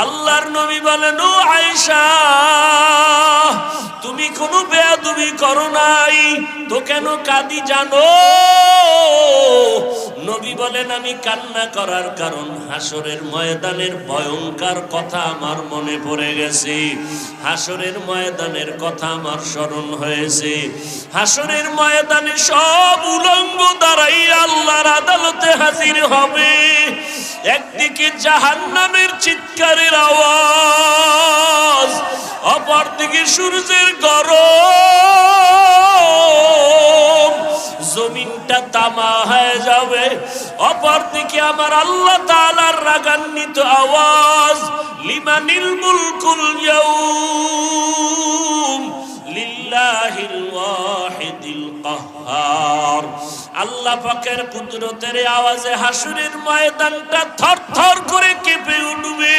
আল্লাহর নবী বলেন, ও আয়েশা, তুমি কোনো বেয়াদবি করো নাই তো কেন কাঁদি জানো? নবী বলেন, আমি কান্না করার কারণ হাসরের ময়দানের ভয়ঙ্কর কথা আমার মনে পড়ে গেছে। হাসরের ময়দানের কথা আমার স্মরণ হয়েছে। হাসরের ময়দানে সব উলঙ্গ দাঁড়াইয়া আল্লাহর আদালতে হাজির হবে। একদিকে জাহান্নামের চিৎকারের আওয়াজ, অপরদিকে সূর্যের গরম, জমিনটা তামা হয়ে যাবে। অপরদিকে আমার আল্লাহ তাআলার রাগান্বিত আওয়াজ, লিমানিল মুলকুল ইয়াউম লিল্লাহিল ওয়াহিদিল কাহ্হার। আল্লাহ পাকের কুদরতের আওয়াজে হাসরের ময়দানটা থরথর করে কেঁপে উঠবে।